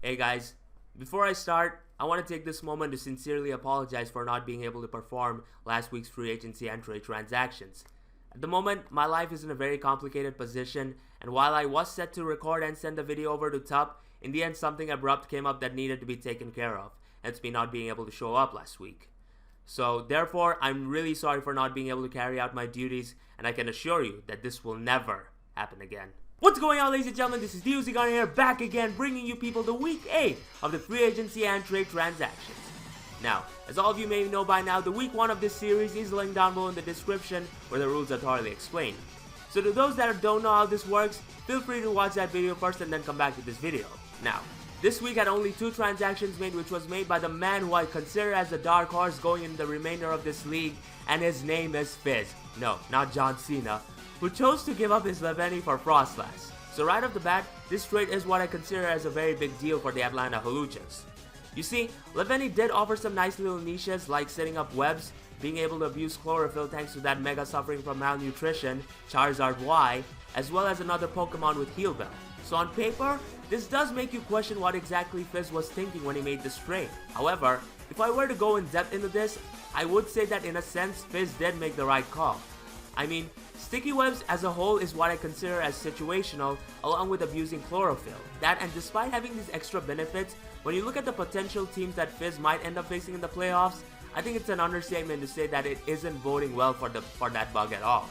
Hey guys, before I start, I want to take this moment to sincerely apologize for not being able to perform last week's free agency and trade transactions. At the moment, my life is in a very complicated position, and while I was set to record and send the video over to Tup, in the end something abrupt came up that needed to be taken care of, hence me not being able to show up last week. So therefore, I'm really sorry for not being able to carry out my duties, and I can assure you that this will never happen again. What's going on, ladies and gentlemen? This is DOC Gunner here, back again, bringing you people the week 8 of the free agency and trade transactions. Now, as all of you may know by now, the week 1 of this series is linked down below in the description where the rules are thoroughly explained. So to those that don't know how this works, feel free to watch that video first and then come back to this video. Now, this week had only 2 transactions made, which was made by the man who I consider as the dark horse going in the remainder of this league, and his name is Fizz. No, not John Cena, who chose to give up his Leveni for Froslass. So right off the bat, this trade is what I consider as a very big deal for the Atlanta Haluchas. You see, Leveni did offer some nice little niches like setting up webs, being able to abuse chlorophyll thanks to that mega suffering from malnutrition, Charizard Y, as well as another Pokemon with Heal Bell. So on paper, this does make you question what exactly Fizz was thinking when he made this trade. However, if I were to go in depth into this, I would say that in a sense, Fizz did make the right call. I mean, sticky webs as a whole is what I consider as situational, along with abusing chlorophyll. That, and despite having these extra benefits, when you look at the potential teams that Fizz might end up facing in the playoffs, I think it's an understatement to say that it isn't boding well for that bug at all,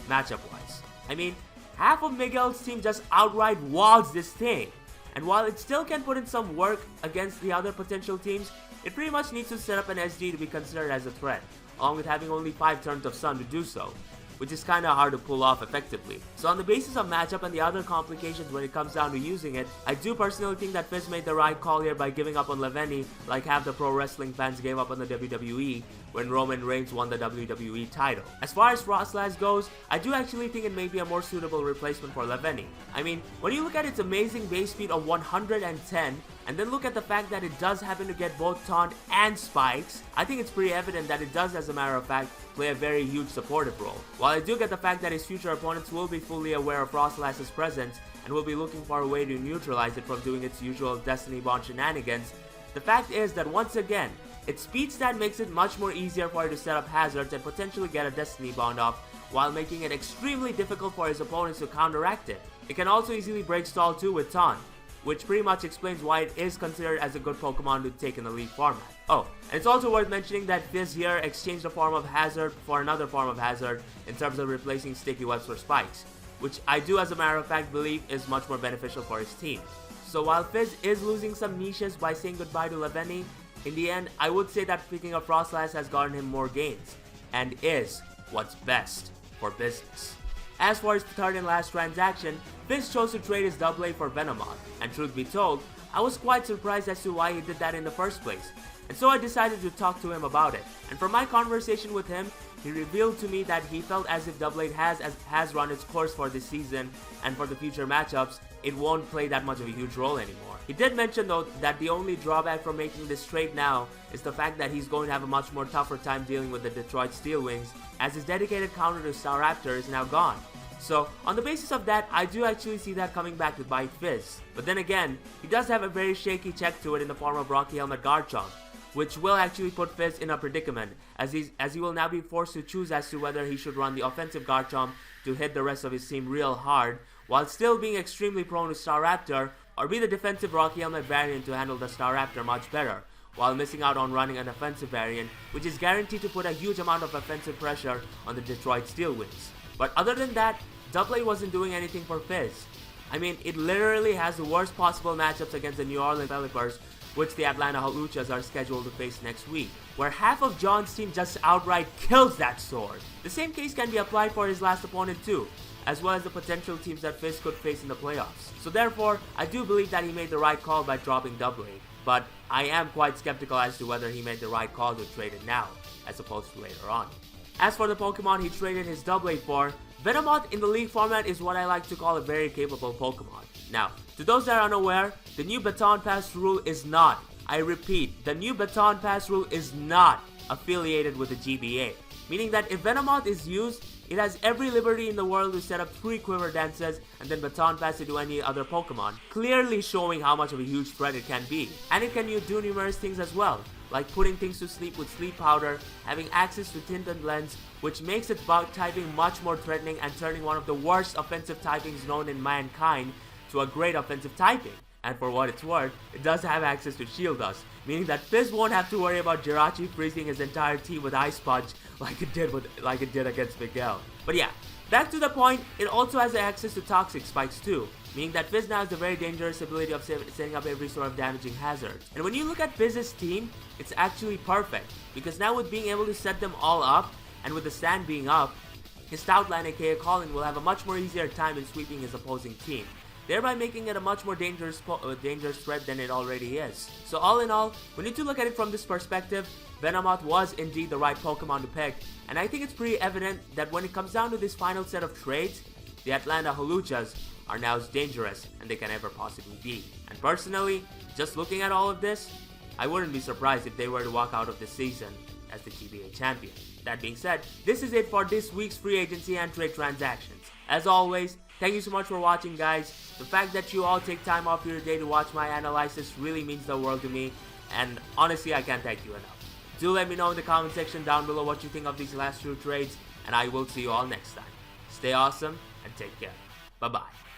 matchup wise. I mean, half of Miguel's team just outright walls this thing, and while it still can put in some work against the other potential teams, it pretty much needs to set up an SD to be considered as a threat, along with having only 5 turns of Sun to do so, which is kinda hard to pull off effectively. So on the basis of matchup and the other complications when it comes down to using it, I do personally think that Fizz made the right call here by giving up on Leveni like half the pro wrestling fans gave up on the WWE when Roman Reigns won the WWE title. As far as Froslass goes, I do actually think it may be a more suitable replacement for Leveni. I mean, when you look at its amazing base speed of 110, and then look at the fact that it does happen to get both taunt and spikes, I think it's pretty evident that it does, as a matter of fact, play a very huge supportive role. While I do get the fact that his future opponents will be fully aware of Froslass' presence and will be looking for a way to neutralize it from doing its usual Destiny Bond shenanigans, the fact is that once again, its speed stat makes it much more easier for it to set up hazards and potentially get a Destiny Bond off, while making it extremely difficult for his opponents to counteract it. It can also easily break stall too with taunt, which pretty much explains why it is considered as a good Pokemon to take in the League format. Oh, and it's also worth mentioning that Fizz here exchanged a form of Hazard for another form of Hazard in terms of replacing Sticky Webs for Spikes, which I do, as a matter of fact, believe is much more beneficial for his team. So while Fizz is losing some niches by saying goodbye to Leveni, in the end, I would say that picking up Froslass has gotten him more gains, and is what's best for business. As for his third and last transaction, Fizz chose to trade his AA for Venomoth, and truth be told, I was quite surprised as to why he did that in the first place, and so I decided to talk to him about it. And from my conversation with him, he revealed to me that he felt as if AA has run its course for this season, and for the future matchups, it won't play that much of a huge role anymore. He did mention though that the only drawback from making this trade now is the fact that he's going to have a much more tougher time dealing with the Detroit Steel Wings, as his dedicated counter to Staraptor is now gone. So, on the basis of that, I do actually see that coming back to bite Fizz. But then again, he does have a very shaky check to it in the form of Rocky Helmet Garchomp, which will actually put Fizz in a predicament, as he will now be forced to choose as to whether he should run the offensive Garchomp to hit the rest of his team real hard, while still being extremely prone to Staraptor, or be the defensive Rocky Helmet variant to handle the Staraptor much better, while missing out on running an offensive variant, which is guaranteed to put a huge amount of offensive pressure on the Detroit Steel Wings. But other than that, AA wasn't doing anything for Fizz. I mean, it literally has the worst possible matchups against the New Orleans Pelicans, which the Atlanta Haluchas are scheduled to face next week, where half of John's team just outright kills that sword. The same case can be applied for his last opponent too, as well as the potential teams that Fizz could face in the playoffs. So therefore, I do believe that he made the right call by dropping AA, but I am quite skeptical as to whether he made the right call to trade it now, as opposed to later on. As for the Pokemon he traded his AA for, Venomoth in the League format is what I like to call a very capable Pokemon. Now, to those that are unaware, the new Baton Pass rule is not, I repeat, the new Baton Pass rule is not affiliated with the GBA. Meaning that if Venomoth is used, it has every liberty in the world to set up 3 quiver dances and then baton pass it to any other Pokemon, clearly showing how much of a huge threat it can be. And it can do numerous things as well, like putting things to sleep with Sleep Powder, having access to Tinted Lens, which makes its bug typing much more threatening and turning one of the worst offensive typings known in mankind to a great offensive typing. And for what it's worth, it does have access to Shield Dust, meaning that Fizz won't have to worry about Jirachi freezing his entire team with Ice Punch like it did against Miguel. But yeah, back to the point, it also has access to Toxic Spikes too, meaning that Fizz now has the very dangerous ability of setting up every sort of damaging hazard. And when you look at Fizz's team, it's actually perfect, because now with being able to set them all up, and with the stand being up, his Stoutland aka Colin will have a much more easier time in sweeping his opposing team, thereby making it a much more dangerous threat than it already is. So all in all, we need to look at it from this perspective. Venomoth was indeed the right Pokemon to pick, and I think it's pretty evident that when it comes down to this final set of trades, the Atlanta Holuchas are now as dangerous as they can ever possibly be. And personally, just looking at all of this, I wouldn't be surprised if they were to walk out of this season as the GBA champion. That being said, this is it for this week's free agency and trade transactions. As always, thank you so much for watching, guys. The fact that you all take time off your day to watch my analysis really means the world to me, and honestly, I can't thank you enough. Do let me know in the comment section down below what you think of these last 2 trades, and I will see you all next time. Stay awesome and take care. Bye-bye.